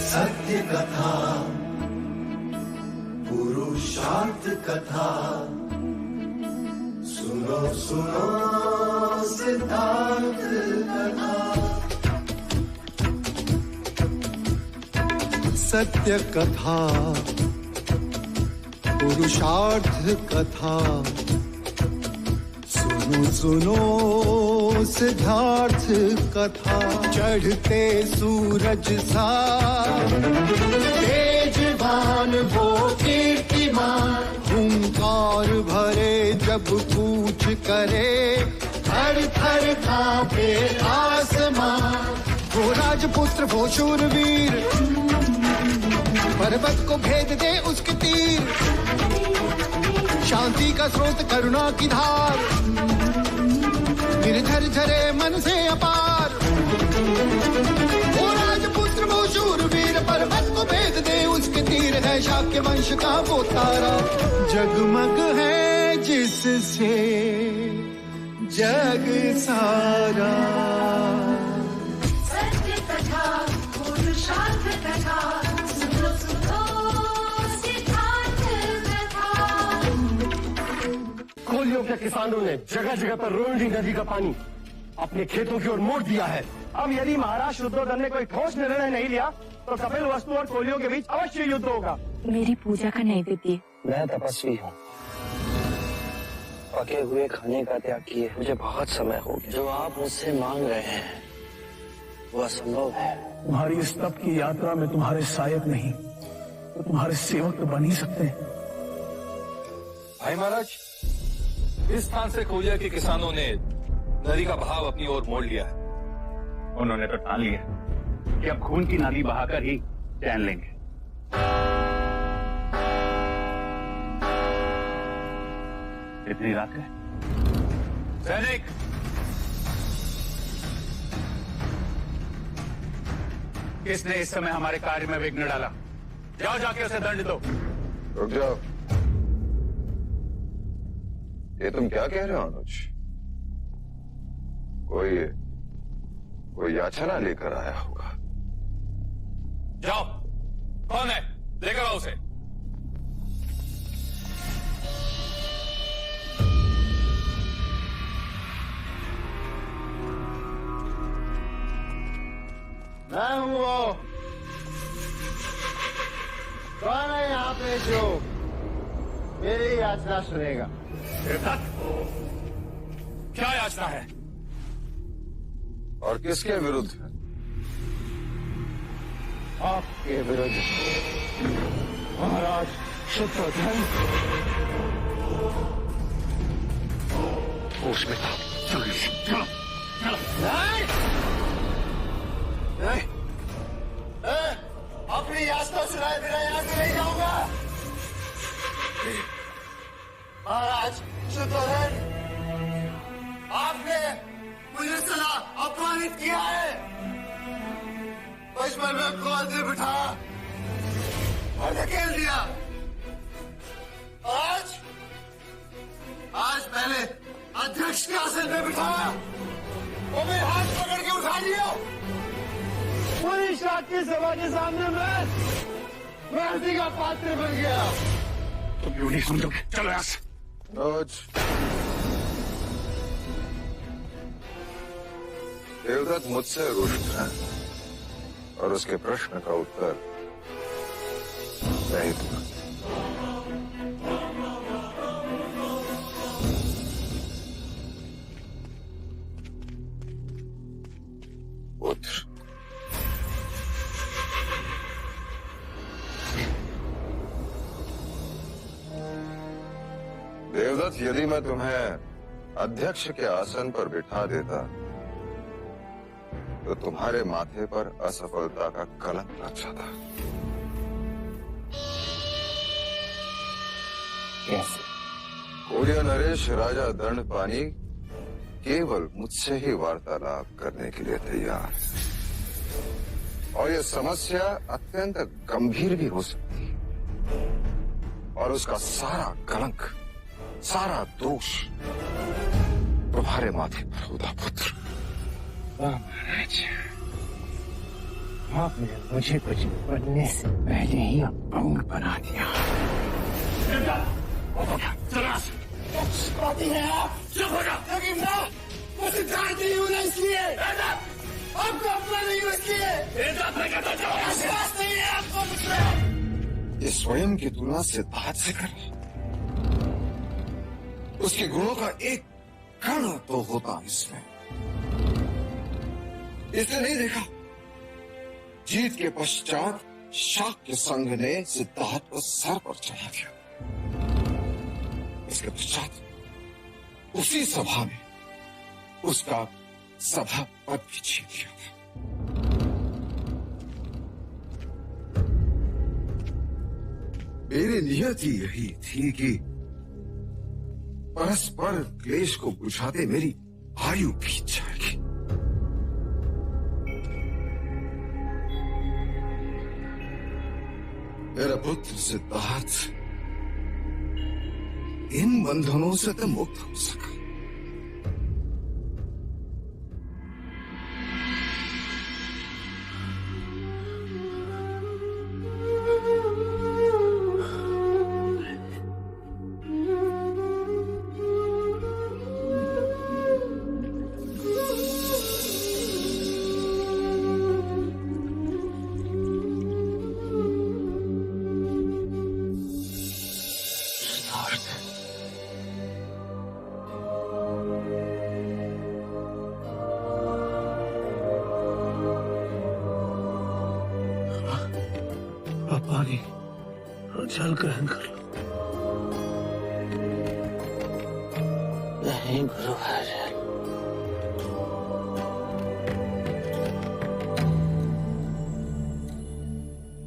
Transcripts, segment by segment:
सत्य कथा, पुरुषार्थ कथा, सुनो सुनो सिद्धार्थ कथा। सत्य कथा, पुरुषार्थ कथा, सुनो सुनो सिद्धार्थ कथा। चढ़ते सूरज सा तेजवान वो कीर्तिमान, हुंकार भरे जब कूच करे, थर थर कांपे आसमान। वो राजपुत्र वो शूरवीर, पर्वत को भेद दे उसके तीर, शांति का स्रोत करुणा की धार, निर्झर झरे मन से अपार। वो राजपुत्र वो शूरवीर, पर्वत को भेद दे उसके तीर, है शाक्य वंश का वो तारा, जगमग है जिससे जग सारा। सत्य कथा, पुरुषार्थ कथा, सुनो सुनो सिद्धार्थ कथा। कोलियों के किसानों ने जगह जगह पर रोहिणी नदी का पानी अपने खेतों की ओर मोड़ दिया है। अब यदि महाराज शुद्धोधन ने कोई ठोस निर्णय नहीं लिया तो कपिल वस्तु और कोलियों के बीच अवश्य युद्ध होगा। मेरी पूजा का नैवेद्य। मैं तपस्वी हूँ, पके हुए खाने का त्याग किए मुझे बहुत समय हो गया। जो आप मुझसे मांग रहे हैं वो असंभव है। तुम्हारी इस तप की यात्रा में तुम्हारे सहायक नहीं तो तुम्हारे सेवक तो बन ही सकते हैं। भाई महाराज, इस स्थान से कोलिया के किसानों ने नदी का बहाव अपनी ओर मोड़ लिया है। उन्होंने तो ठान लिया कि अब खून की नदी बहाकर ही चैन लेंगे। इतनी रात है। सैनिक, किसने इस समय हमारे कार्य में विघ्न डाला? जाओ जाके उसे दंड दो। रुक जाओ, ये तुम क्या कह रहे हो अनुज? कोई याचना लेकर आया होगा। जाओ, कौन है? लेकर आओ उसे। मैं हूँ वो। कौन है यहाँ पे जो मेरी याचना सुनेगा? क्या याचना है? और किसके विरुद्ध है? आपके विरुद्ध महाराज शुद्धोधन। उसमें था। चलो चलो चलो। नहीं, अपनी याचना सुनाए बिना यहाँ से नहीं जाऊंगा। महाराज शुद्धोधन, आपने मुझे सदा अपमानित किया है। बचपन में गोद में बिठाया और धकेल दिया। आज मैंने अध्यक्ष के आसन पे बिठाया और मेरे हाथ पकड़ के उठा लिया। पूरी शाक्य सभा के सामने मैं हंसी का पात्र बन गया। तुम यूं नहीं समझोगे। चलो यहाँ से। देवदत्त मुझसे रुष्ट है और उसके प्रश्न का उत्तर मैं ही दूंगा। पुत्र, देवदत्त, यदि मैं तुम्हें अध्यक्ष के आसन पर बिठा देता तो तुम्हारे माथे पर असफलता का कलंक लग जाता। कैसे? कोलिया नरेश राजा दंडपानी केवल मुझसे ही वार्तालाप करने के लिए तैयार है और यह समस्या अत्यंत गंभीर भी हो सकती है और उसका सारा कलंक, सारा दोष तुम्हारे माथे पर होगा पुत्र। वाह महाराज, आपने मुझे कुछ बनने से पहले ही अपंग बना दिया। चुप हो जाओ। मैं सिद्धार्थ नहीं हूँ ना, इसलिए आपको अपना नहीं हूँ, इसलिए विश्वास नहीं है आपको मुझसे। ये स्वयं की तुलना सिद्धार्थ से कर, उसके गुणों का एक कण तो होता इसमें। इसने नहीं देखा जीत के पश्चात शाक्य संघ ने सिद्धार्थ को सर पर चढ़ा दिया। इसके पश्चात उसी सभा में उसका सभा पद भी छीन लिया था। मेरी नियति यही थी कि परस्पर क्लेश को बुझाते मेरी आयु बीत जाएगी। मेरा पुत्र सिद्धार्थ इन बंधनों से तो मुक्त हो सका। पानी जल ग्रहण कर लो। नहीं गुरुवर,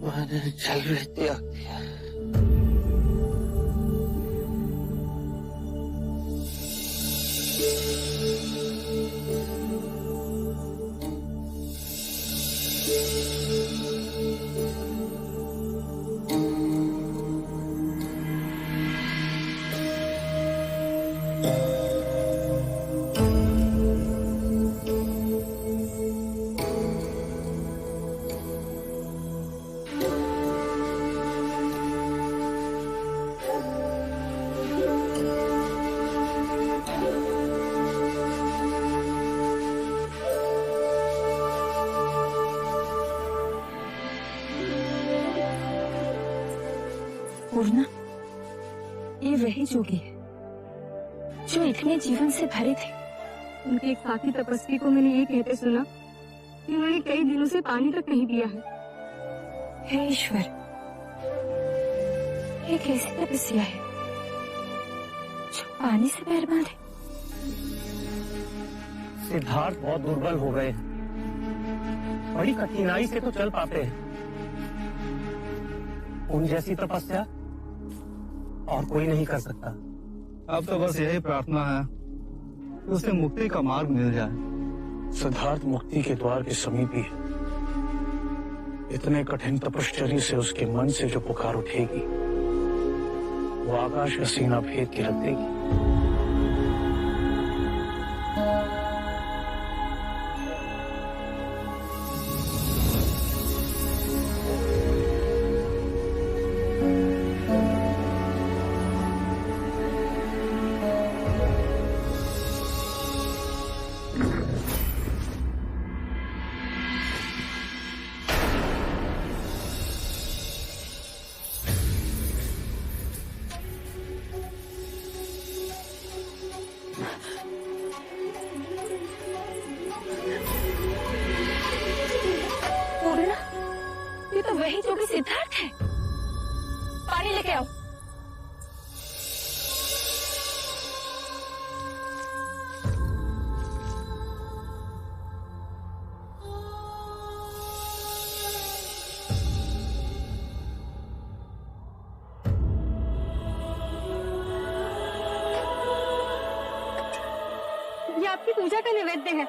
मैंने जल भी त्याग दिया। पूर्णा, ये वही जोगी है जो इतने जीवन से भरे थे। उनके एक साथी तपस्वी को मैंने ये कहते सुना कि उन्होंने कई दिनों से पानी तक नहीं पिया है। हे ईश्वर, ये कैसी तपस्या है जो पानी से पैर बांधे? सिद्धार्थ बहुत दुर्बल हो गए, बड़ी कठिनाई से तो चल पाते हैं। उन जैसी तपस्या और कोई नहीं कर सकता। अब तो बस यही प्रार्थना है कि उसे मुक्ति का मार्ग मिल जाए। सिद्धार्थ मुक्ति के द्वार के समीप ही है। इतने कठिन तपश्चर्या से उसके मन से जो पुकार उठेगी वो आकाश का सीना भेद के रख देगी। तो वही जोगी सिद्धार्थ है। पानी लेके आओ। ये आपकी पूजा का नैवेद्य है।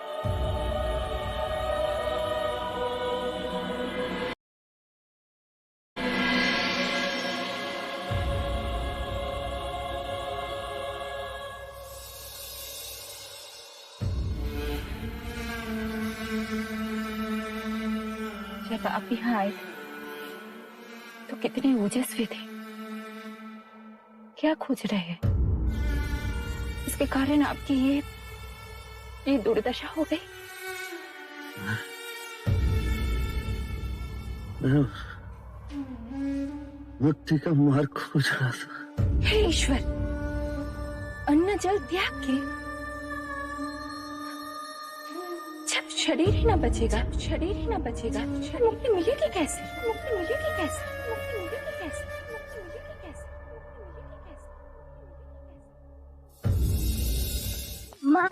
जब आप यहाँ आए थे तो कितने ओजस्वी थे। क्या खोज रहे हैं? इसके कारण आपकी ये दुर्दशा हो गई। मुक्ति का मार्ग खोज रहा था। हे ईश्वर, अन्न जल त्याग के जब शरीर ही ना बचेगा, शरीर ही ना बचेगा, मुक्ति मिलेगी कैसे? मुक्ति मिलेगी कैसे? मुक्ति मिलेगी कैसे? मुक्ति मिलेगी कैसे? माँ,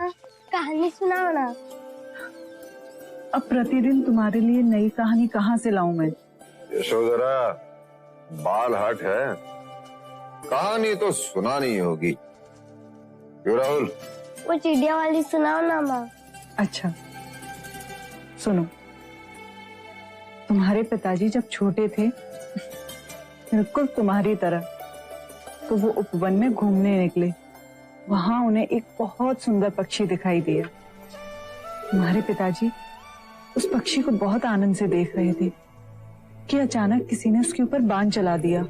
कहानी सुनाओ ना। अब प्रतिदिन तुम्हारे लिए नई कहानी कहाँ से लाऊं मैं? यशोधरा, बाल हट है, कहानी तो सुनानी होगी। क्यों राहुल? वो चिड़िया वाली सुनाओ ना माँ। अच्छा सुनो, तुम्हारे पिताजी जब छोटे थे, बिल्कुल तुम्हारी तरह, तो वो उपवन में घूमने निकले। वहां उन्हें एक बहुत सुंदर पक्षी दिखाई दिया। तुम्हारे पिताजी उस पक्षी को बहुत आनंद से देख रहे थे कि अचानक किसी ने उसके ऊपर बाण चला दिया।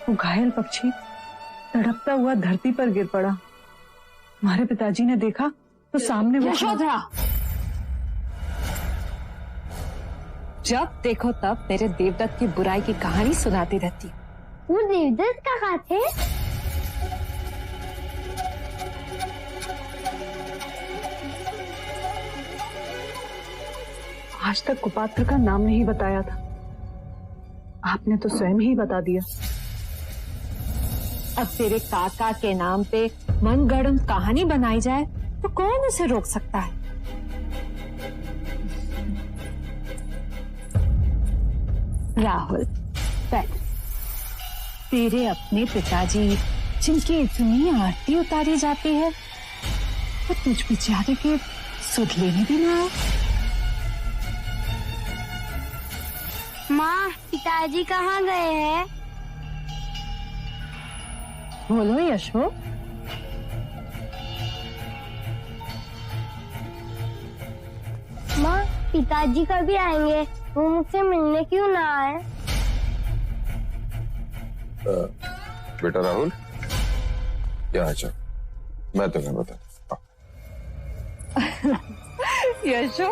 वो घायल पक्षी तड़पता हुआ धरती पर गिर पड़ा। तुम्हारे पिताजी ने देखा तो सामने वो यशोधरा, जब देखो तब मेरे देवदत्त की बुराई की कहानी सुनाती रहती। वो देवदत्त कहाँ थे? आज तक कुपात्र का नाम नहीं बताया था, आपने तो स्वयं ही बता दिया। अब तेरे काका के नाम पे मनगढ़ंत कहानी बनाई जाए तो कौन उसे रोक सकता है? राहुल, बैठ। तेरे अपने पिताजी जिनकी इतनी आरती उतारी जाती है, तो तुझ बेचारे के सुध लेने भी ना आए। माँ, पिताजी कहाँ गए हैं? बोलो यशो। माँ, पिताजी कभी आएंगे? वो मुझसे मिलने क्यों ना आए? बेटा राहुल, क्या अच्छा, मैं तुम्हें बता। यशो,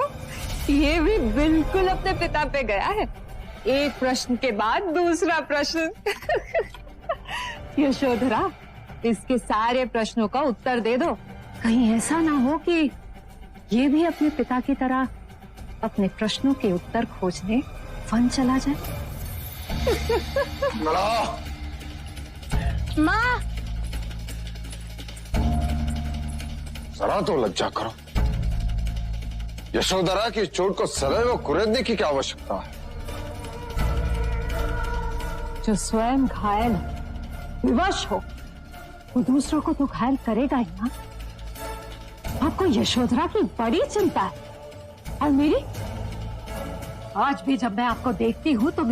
ये भी बिल्कुल अपने पिता पे गया है। एक प्रश्न के बाद दूसरा प्रश्न। यशोधरा, इसके सारे प्रश्नों का उत्तर दे दो। कहीं ऐसा ना हो कि ये भी अपने पिता की तरह अपने प्रश्नों के उत्तर खोजने वन चला जाए। माँ, जरा तो लज्जा करो। यशोधरा की चोट को सदैव कुरेदने की क्या आवश्यकता है? जो स्वयं घायल विवश हो, वो दूसरों को तो घायल करेगा ही ना। आपको यशोधरा की बड़ी चिंता है, और मेरी? आज भी जब मैं आपको देखती हूँ तो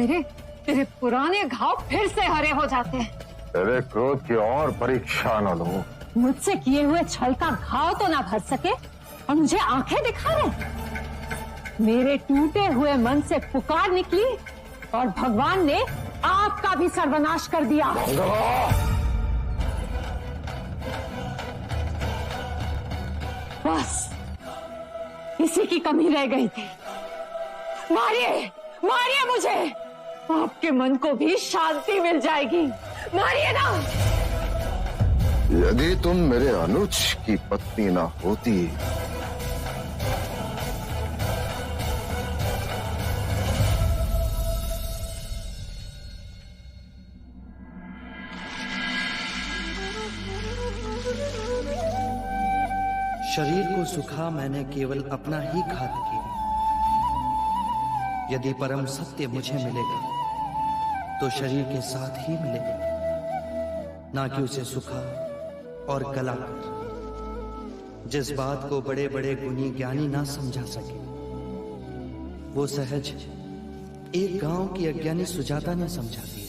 तेरे पुराने घाव फिर से हरे हो जाते हैं। तेरे क्रोध की और परीक्षा न लो। मुझसे किए हुए छल का घाव तो ना भर सके और मुझे आंखें दिखा रहे। मेरे टूटे हुए मन से पुकार निकली और भगवान ने आपका भी सर्वनाश कर दिया। बस इसी की कमी रह गई थी। मारिए, मारिए मुझे, आपके मन को भी शांति मिल जाएगी। मारिए ना। यदि तुम मेरे अनुज की पत्नी ना होती शरीर को सुखा मैंने केवल अपना ही घात किया। यदि परम सत्य मुझे मिलेगा तो शरीर के साथ ही मिलेगा, ना कि उसे सुखा और गलाकर। जिस बात को बड़े बड़े गुणी ज्ञानी ना समझा सके, वो सहज एक गांव की अज्ञानी सुजाता ने समझा दिया।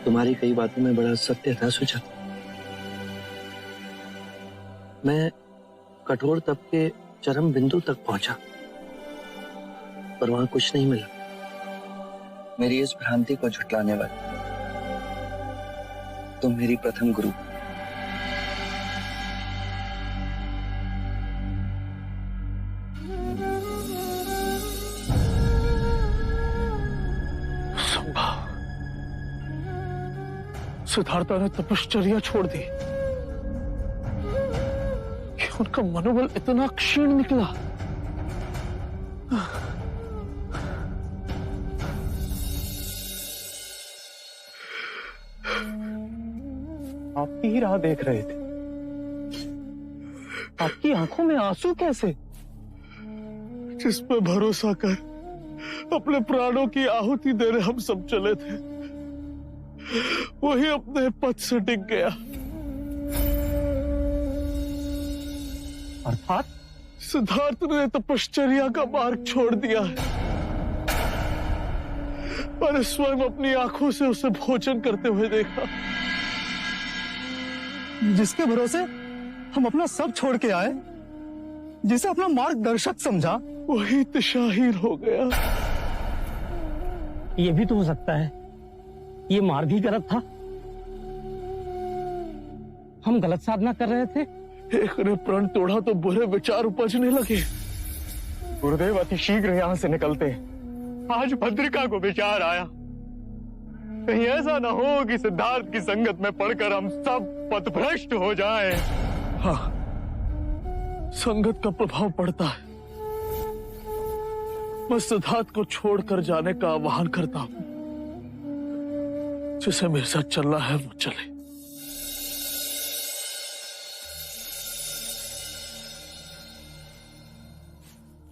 तुम्हारी कई बातों में बड़ा सत्य था सुजाता। मैं कठोर तप के चरम बिंदु तक पहुंचा, पर वहां कुछ नहीं मिला मेरी इस भ्रांति को झुटलाने वाली। तुम मेरी प्रथम गुरु। सिद्धार्थ ने तपश्चर्या छोड़ दी कि उनका मनोबल इतना क्षीण निकला। आपकी ही राह देख रहे थे, आपकी आंखों में आंसू कैसे? जिस पर भरोसा कर अपने प्राणों की आहुति देने हम सब चले थे, वही अपने पद से डिग गया। अर्थात सिद्धार्थ ने तपश्चर्या का मार्ग छोड़ दिया है और स्वयं अपनी आंखों से उसे भोजन करते हुए देखा। जिसके भरोसे हम अपना सब छोड़ के आए, जिसे अपना मार्गदर्शक समझा, वही दिशाहीन हो गया। ये भी तो हो सकता है ये मार्ग ही गलत था, हम गलत साधना कर रहे थे। एक ने प्रण तोड़ा तो बुरे विचार उपजने लगे। गुरुदेव अति शीघ्र यहाँ से निकलते हैं। आज भद्रिका को विचार आया, कहीं ऐसा ना हो कि सिद्धार्थ की संगत में पड़कर हम सब पथभ्रष्ट हो जाएं। हाँ, संगत का प्रभाव पड़ता है। मैं सिद्धार्थ को छोड़कर जाने का आह्वान करता हूं। जिसे मेरे साथ चलना है वो चले।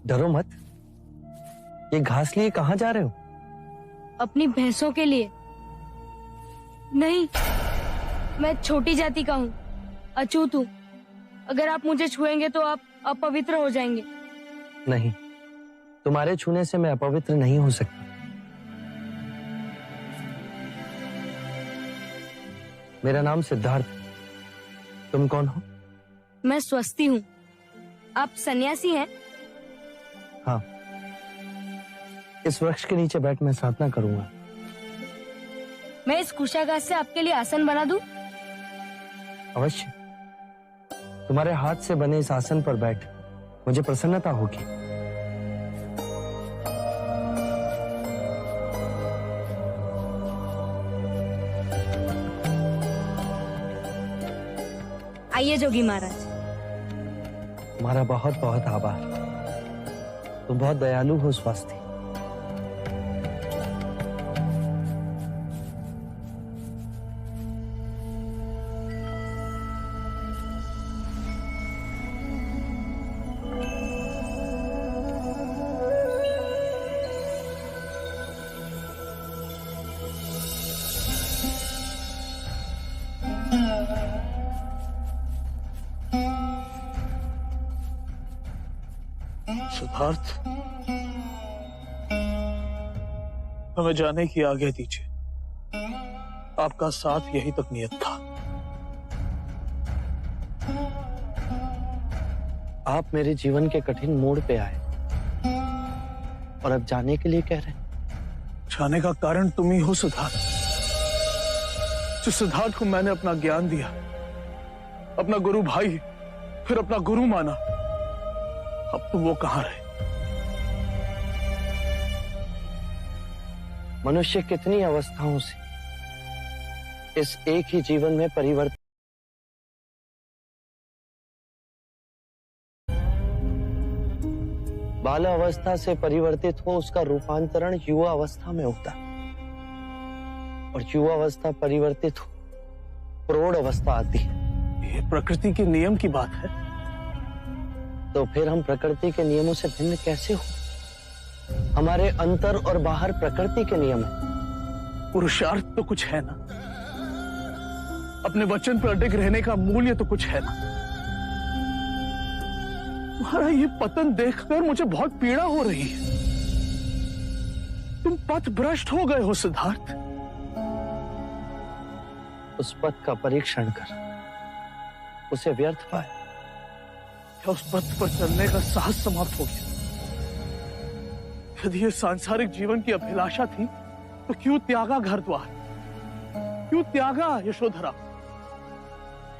डरो मत। ये घास लिए कहां जा रहे हो? अपनी भैंसों के लिए। नहीं, मैं छोटी जाति का हूँ, अछूत हूँ। अगर आप मुझे छुएंगे तो आप अपवित्र हो जाएंगे। नहीं, तुम्हारे छूने से मैं अपवित्र नहीं हो सकता। मेरा नाम सिद्धार्थ। तुम कौन हो? मैं स्वस्ति हूँ। आप सन्यासी हैं? हाँ, इस वृक्ष के नीचे बैठ मैं साधना करूंगा। मैं इस कुशाघास से आपके लिए आसन बना दूं? अवश्य। तुम्हारे हाथ से बने इस आसन पर बैठ मुझे प्रसन्नता होगी। आइए जोगी महाराज। तुम्हारा बहुत बहुत आभार। तुम बहुत दयालु हो स्वस्ति। सिद्धार्थ, हमें जाने की आज्ञा दीजिए। आपका साथ यही तक नियत था। आप मेरे जीवन के कठिन मोड़ पे आए और अब जाने के लिए कह रहे हैं। जाने का कारण तुम ही हो सिद्धार्थ। जिस सिद्धार्थ को मैंने अपना ज्ञान दिया, अपना गुरु भाई, फिर अपना गुरु माना, अब तो वो कहां रहे? मनुष्य कितनी अवस्थाओं से इस एक ही जीवन में परिवर्तन। बाल अवस्था से परिवर्तित हो उसका रूपांतरण युवा अवस्था में होता है और युवा अवस्था परिवर्तित हो प्रौढ़ अवस्था आती है। ये प्रकृति के नियम की बात है। तो फिर हम प्रकृति के नियमों से भिन्न कैसे हो? हमारे अंतर और बाहर प्रकृति के नियम है। पुरुषार्थ तो कुछ है ना, अपने वचन पर अडिग रहने का मूल्य तो कुछ है ना। तुम्हारा ये पतन देखकर मुझे बहुत पीड़ा हो रही है। तुम पथ भ्रष्ट हो गए हो सिद्धार्थ। उस पथ का परीक्षण कर उसे व्यर्थ पाए। क्या उस पथ पर चलने का साहस समाप्त हो गया? यदि ये सांसारिक जीवन की अभिलाषा थी तो क्यों त्यागा घर द्वार, क्यों त्यागा यशोधरा,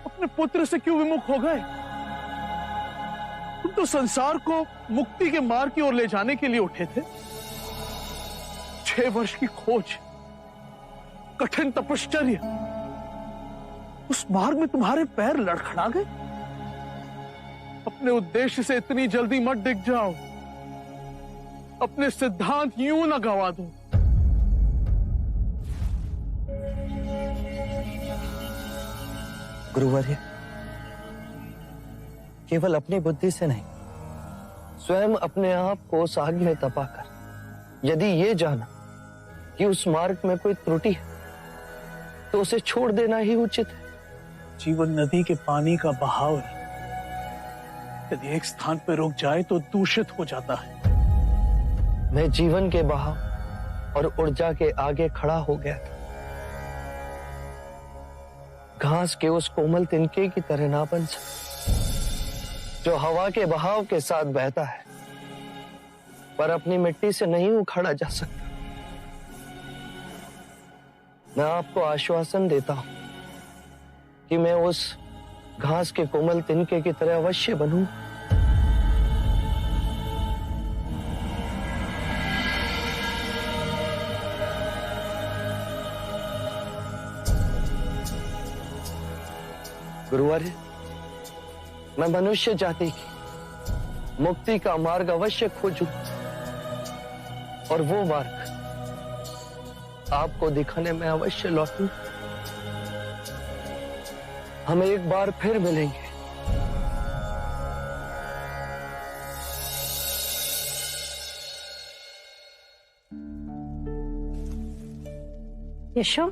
अपने पुत्र से क्यों विमुख हो गए? तुम तो संसार को मुक्ति के मार्ग की ओर ले जाने के लिए उठे थे। 6 वर्ष की खोज, कठिन तपश्चर्या, उस मार्ग में तुम्हारे पैर लड़खड़ा गए। अपने उद्देश्य से इतनी जल्दी मत डिग जाओ, अपने सिद्धांत यूं ना गवा दो। गुरुवर्य, केवल अपनी बुद्धि से नहीं, स्वयं अपने आप को उस आग में तपाकर यदि ये जाना कि उस मार्ग में कोई त्रुटि है तो उसे छोड़ देना ही उचित है। जीवन नदी के पानी का बहाव है, यदि एक स्थान पर रुक जाए तो दूषित हो जाता है। मैं जीवन के बहाव और ऊर्जा के आगे खड़ा हो गया था। घास के उस कोमल तिनके की तरह ना बन सकता जो हवा के बहाव के साथ बहता है पर अपनी मिट्टी से नहीं उखाड़ा जा सकता। मैं आपको आश्वासन देता हूं कि मैं उस घास के कोमल तिनके की तरह अवश्य बनूं। गुरुवर्य, मैं मनुष्य जाति की मुक्ति का मार्ग अवश्य खोजूं और वो मार्ग आपको दिखाने में अवश्य लौटूं। हम एक बार फिर मिलेंगे। यशो,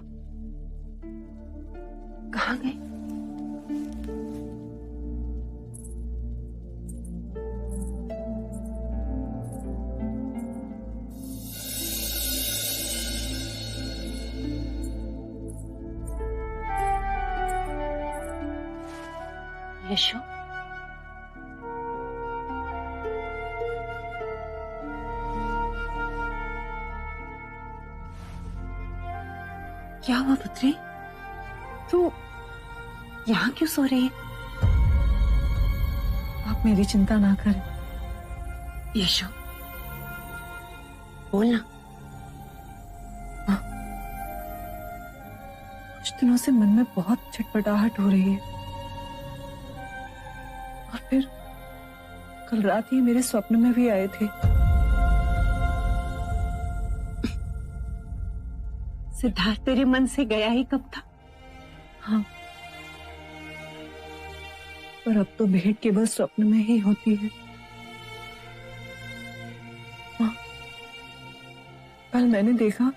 कहाँ गए? यशो, क्या हुआ पुत्री? तू यहाँ क्यों सो रही है? आप मेरी चिंता ना करें। यशो, बोलना। कुछ दिनों से मन में बहुत छटपटाहट हो रही है और फिर कल रात ही मेरे स्वप्न में भी आए थे। सिद्धार्थ तेरे मन से गया ही कब था? हाँ, पर अब तो भेंट केवल स्वप्न में ही होती है। हाँ, कल मैंने देखा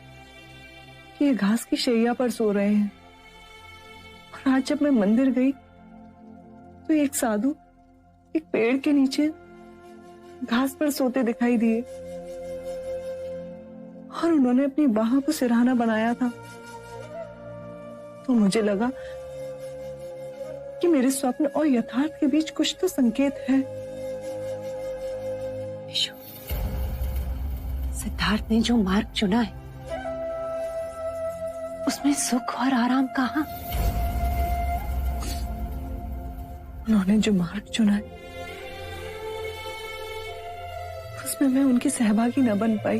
कि ये घास की शैया पर सो रहे हैं और आज जब मैं मंदिर गई तो एक साधु एक पेड़ के नीचे घास पर सोते दिखाई दिए और उन्होंने अपनी बाहों को सिरहाना बनाया था। तो मुझे लगा कि मेरे स्वप्न और यथार्थ के बीच कुछ तो संकेत है। सिद्धार्थ ने जो मार्ग चुना है उसमें सुख और आराम कहाँ? उन्होंने जो मार्ग चुना है उसमें मैं उनकी सहभागी न बन पाई,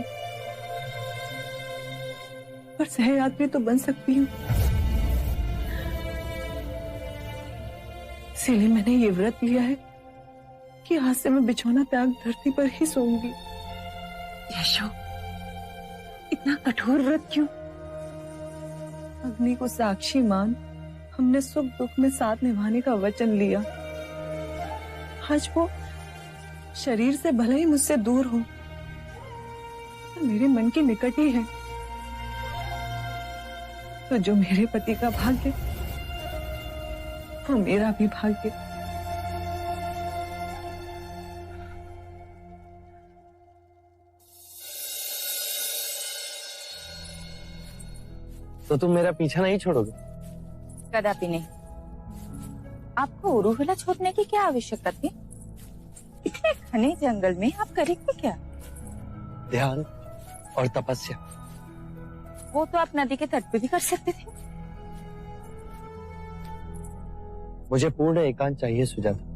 पर सहयात्री तो बन सकती हूँ। इसीलिए मैंने ये व्रत लिया है कि आज से मैं बिछौना त्याग धरती पर ही सोऊंगी। यशो, इतना कठोर व्रत क्यों? अग्नि को साक्षी मान हमने सुख दुख में साथ निभाने का वचन लिया। आज वो शरीर से भले ही मुझसे दूर हो, पर मेरे मन के निकट ही है। तो जो मेरे पति का भाग्य, वो मेरा भी भाग्य। तो तुम मेरा पीछा नहीं छोड़ोगे? कदापि नहीं। आपको उरूविला छोड़ने की क्या आवश्यकता थी? इतने घने जंगल में आप करेंगे क्या? ध्यान और तपस्या। वो तो आप नदी के तट पे भी कर सकते थे। मुझे पूर्ण एकांत चाहिए सुजाता।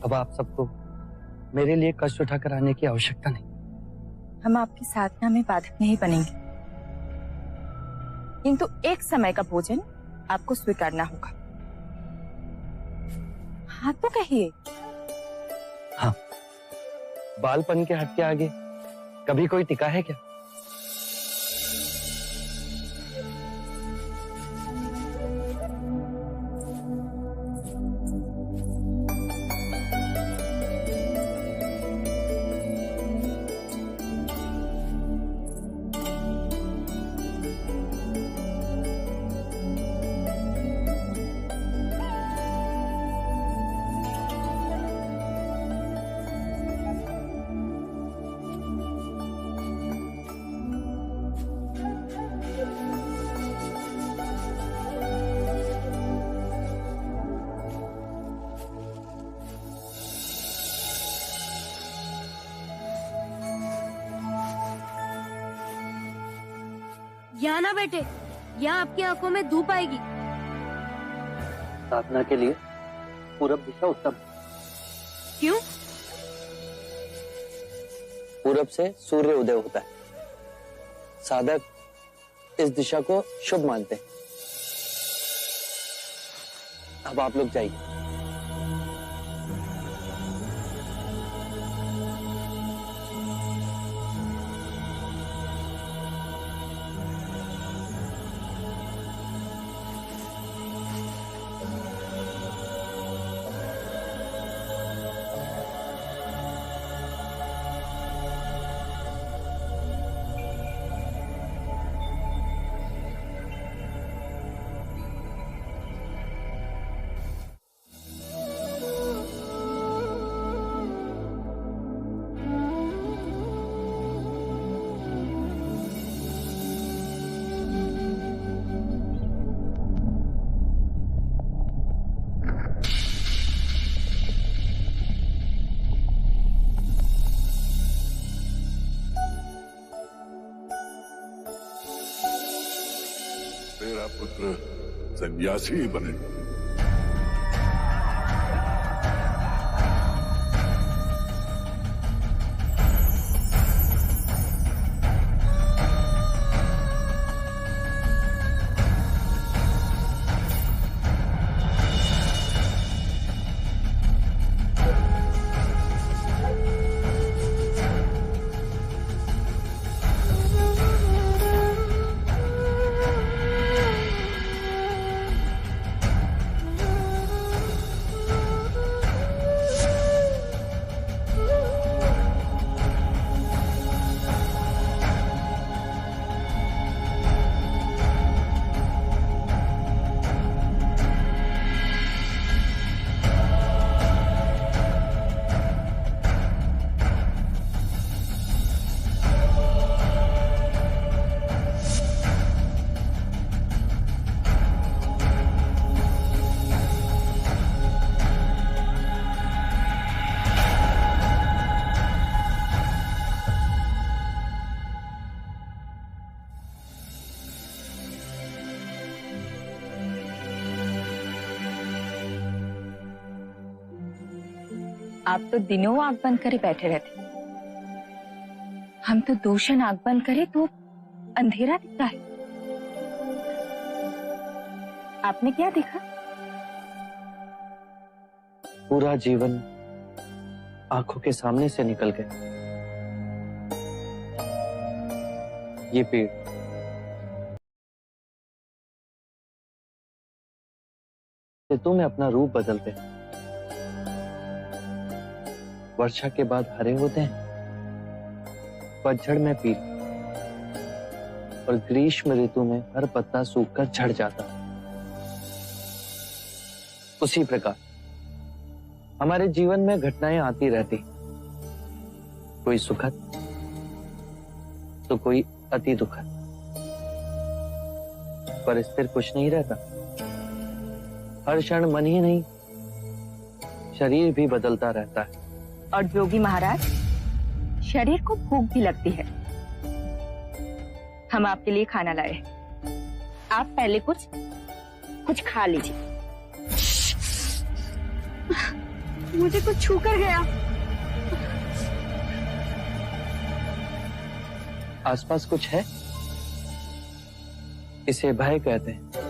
अब आप सबको मेरे लिए कष्ट उठाकर आने की आवश्यकता नहीं। हम आपकी साधना में बाधक नहीं बनेंगे, किंतु एक समय का भोजन आपको स्वीकारना होगा। हाँ तो कहिए। हाँ, बालपन के हट के आगे कभी कोई टिका है क्या? यहाँ ना बैठे, यहाँ आपकी आंखों में धूप आएगी। साधना के लिए पूरब दिशा उत्तम। क्यों? पूरब से सूर्य उदय होता है। साधक इस दिशा को शुभ मानते हैं। अब आप लोग जाइए। मेरा पुत्र सन्यासी बने। आप तो दिनों आंख बंद करे बैठे रहते। हम तो दूषण आंख बंद करे तो अंधेरा दिखता है। आपने क्या देखा? पूरा जीवन आंखों के सामने से निकल गया। ये पेड़, ऋतु में अपना रूप बदलते हैं। वर्षा के बाद हरे होते हैं, पतझड़ में पीले, और ग्रीष्म ऋतु में हर पत्ता सूखकर झड़ जाता है। उसी प्रकार हमारे जीवन में घटनाएं आती रहती, कोई सुखद तो कोई अति दुखद, पर स्थिर कुछ नहीं रहता। हर क्षण मन ही नहीं, शरीर भी बदलता रहता है। और जोगी महाराज, शरीर को भूख भी लगती है। हम आपके लिए खाना लाए हैं। आप पहले कुछ खा लीजिए। मुझे कुछ छू कर गया। आसपास कुछ है? इसे भय कहते हैं।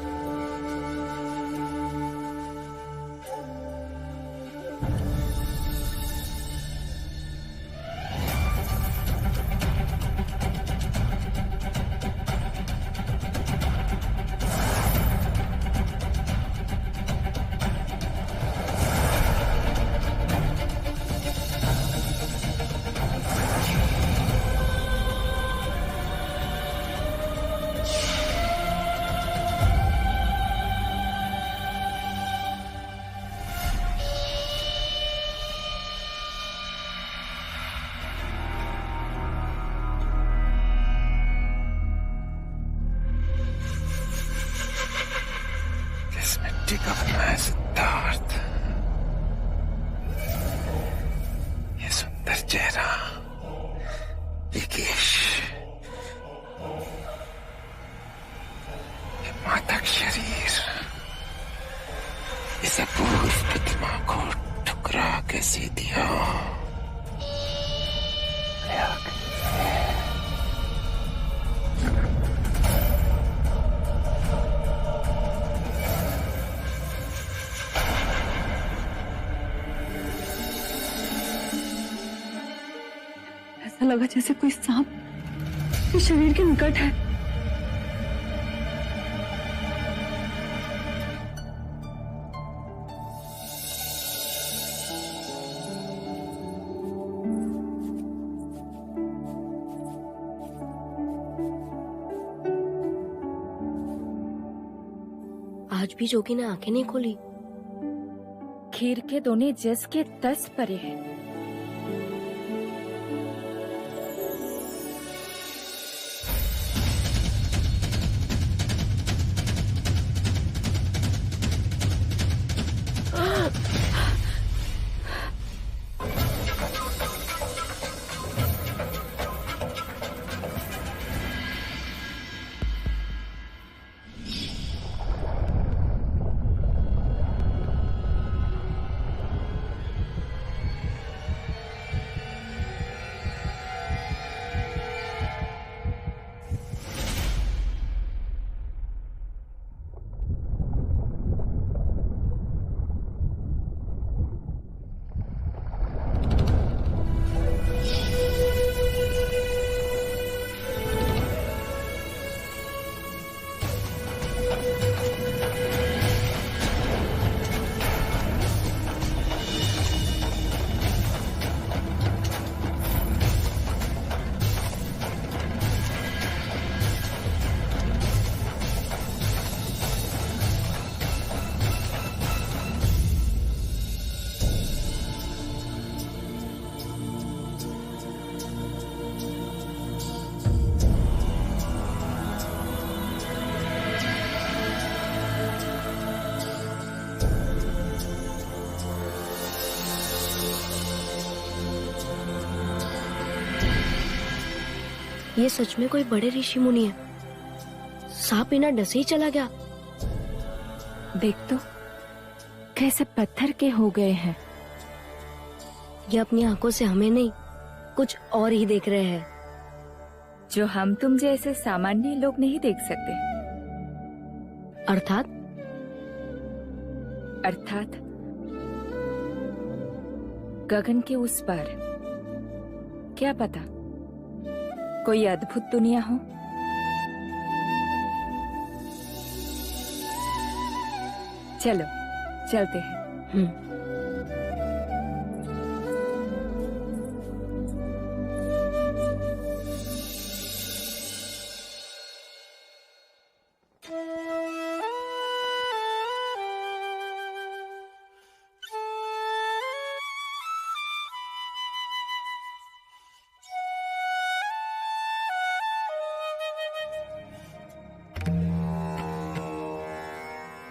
सिद्धार्थ, ये सुंदर चेहरा, ये केश, ये मादक शरीर, इस अपूर्व प्रतिमा को ठुकरा कैसे दिया? ऐसा लगा जैसे कोई सांप इस शरीर के निकट है। आज भी जोगी ने आंखें नहीं खोली। खीर के दोने जस के 10 परे हैं। ये सच में कोई बड़े ऋषि मुनि है। सांप बिना डसे ही चला गया। देख तो कैसे पत्थर के हो गए हैं। ये अपनी आंखों से हमें नहीं, कुछ और ही देख रहे हैं, जो हम तुम जैसे सामान्य लोग नहीं देख सकते। अर्थात गगन के उस पार। क्या पता कोई अद्भुत दुनिया हो। चलो चलते हैं।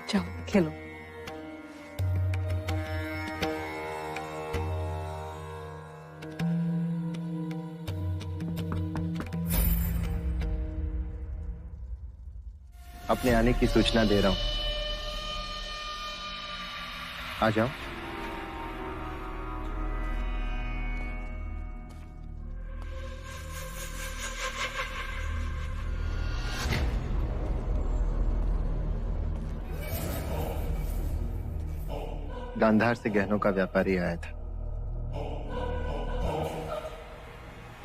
जाओ खेलो। अपने आने की सूचना दे रहा हूं। आ जाओ। गांधार से गहनों का व्यापारी आया था।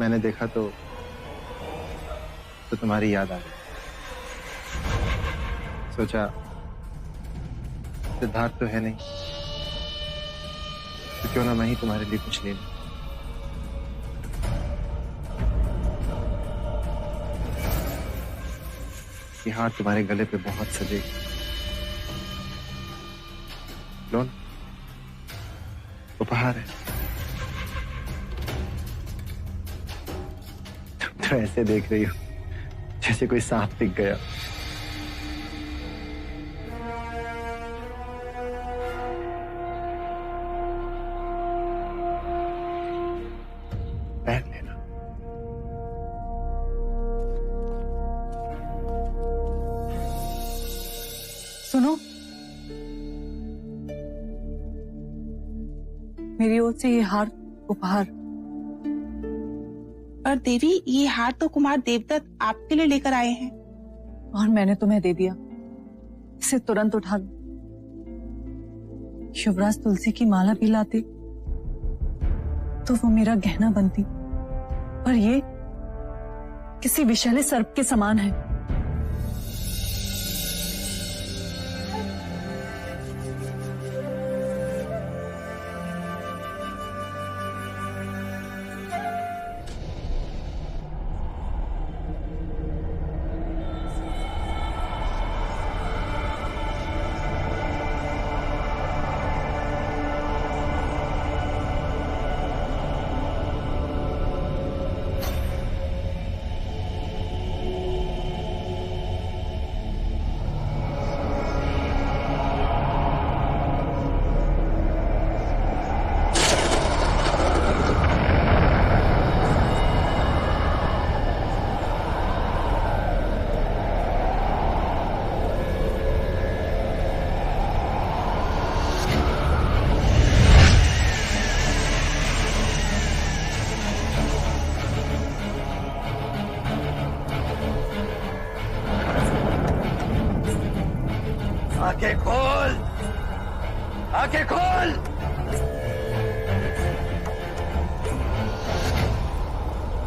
मैंने देखा तो तुम्हारी याद आ गई। सोचा सिद्धार्थ तो है नहीं, तो क्यों ना मैं ही तुम्हारे लिए कुछ ले लूं। ये हार तुम्हारे गले पे बहुत सजेगी। लो ना, उपहार है। तुम तो ऐसे देख रही हो जैसे कोई सांप दिख गया। पहन लेना। सुनो, मेरी ओर से ये हार उपहार। पर देवी, ये हार तो कुमार देवदत्त आपके लिए लेकर आए हैं। और मैंने तुम्हें दे दिया। इसे तुरंत उठा लो। शिवराज तुलसी की माला भी लाते तो वो मेरा गहना बनती, पर ये किसी विषैले सर्प के समान है। आंखें खोल, आंखें खोल।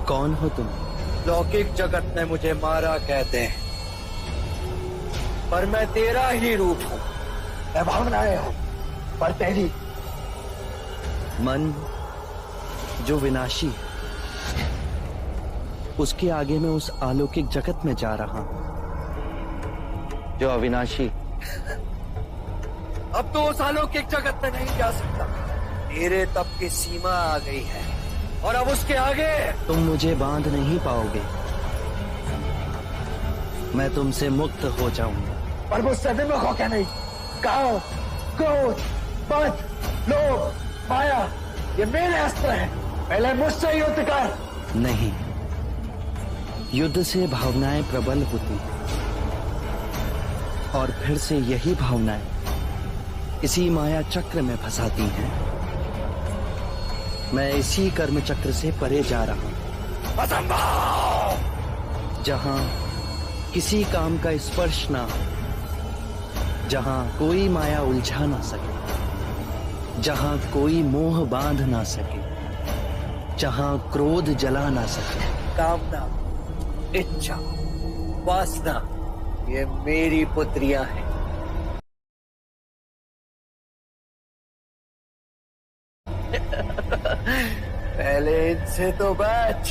कौन हो तुम? लौकिक जगत में मुझे मारा कहते हैं, पर मैं तेरा ही रूप हूं। मैं भावनाएं हूं, पर तेरी। मन जो विनाशी है, उसके आगे मैं उस अलौकिक जगत में जा रहा हूं जो अविनाशी। अब तो उस अलौकिक जगत में नहीं जा सकता। तेरे तप की सीमा आ गई है, और अब उसके आगे तुम मुझे बांध नहीं पाओगे। मैं तुमसे मुक्त हो जाऊंगा। पर मुझसे विमुख हो क्या नहीं? काम, क्रोध, मद, लोभ, माया, ये मेरे अस्त्र हैं। पहले मुझसे युद्ध कर। नहीं, युद्ध से भावनाएं प्रबल होती हैं, और फिर से यही भावनाएं इसी माया चक्र में फंसाती हैं। मैं इसी कर्म चक्र से परे जा रहा हूं, जहां किसी काम का स्पर्श ना हो, जहां कोई माया उलझा ना सके, जहां कोई मोह बांध ना सके, जहां क्रोध जला ना सके। कामना, इच्छा, वासना, ये मेरी पुत्रियां हैं। पहले इनसे तो बच।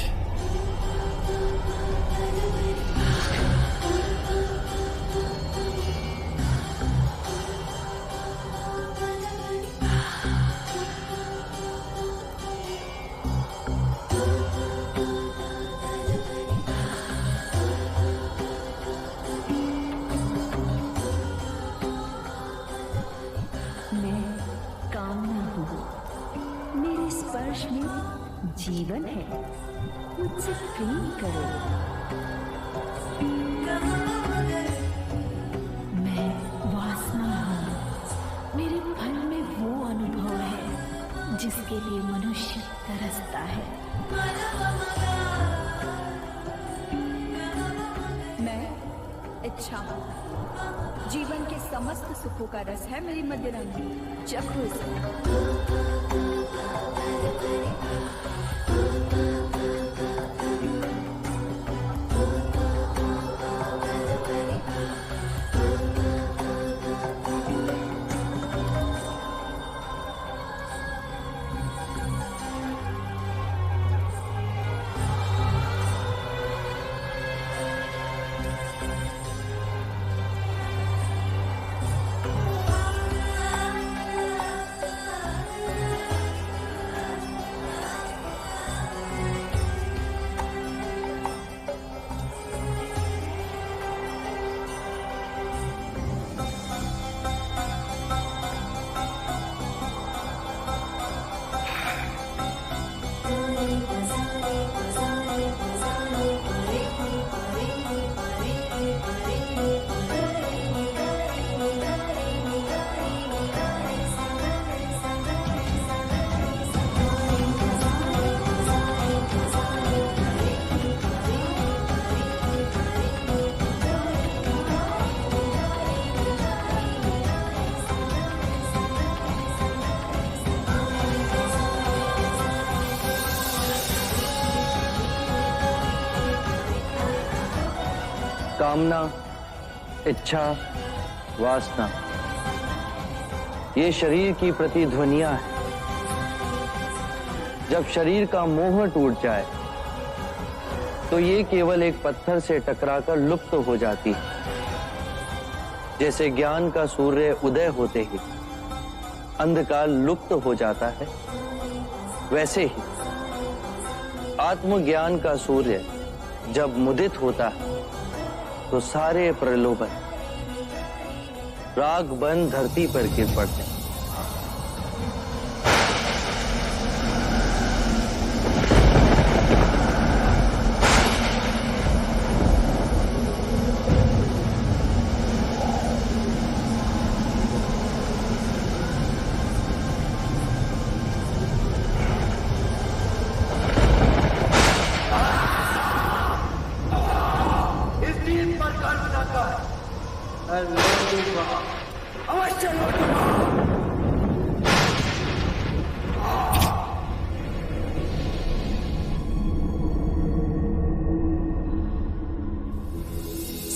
स्पर्श में जीवन है, मुझसे प्रेम करो। जिसके लिए मनुष्य तरसता है। मैं इच्छा हूँ। जीवन के समस्त सुखों का रस है मेरी मदिरांगी। चखो इसे। कामना, इच्छा, वासना, ये शरीर की प्रतिध्वनियां हैं। जब शरीर का मोह टूट जाए तो ये केवल एक पत्थर से टकराकर लुप्त हो जाती है। जैसे ज्ञान का सूर्य उदय होते ही अंधकार लुप्त हो जाता है, वैसे ही आत्मज्ञान का सूर्य जब मुदित होता है तो सारे प्रलोभन राग बन धरती पर गिर पड़ते हैं।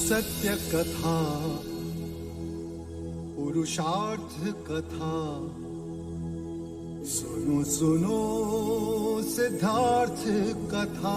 सत्य कथा, पुरुषार्थ कथा, सुनो सुनो सिद्धार्थ कथा।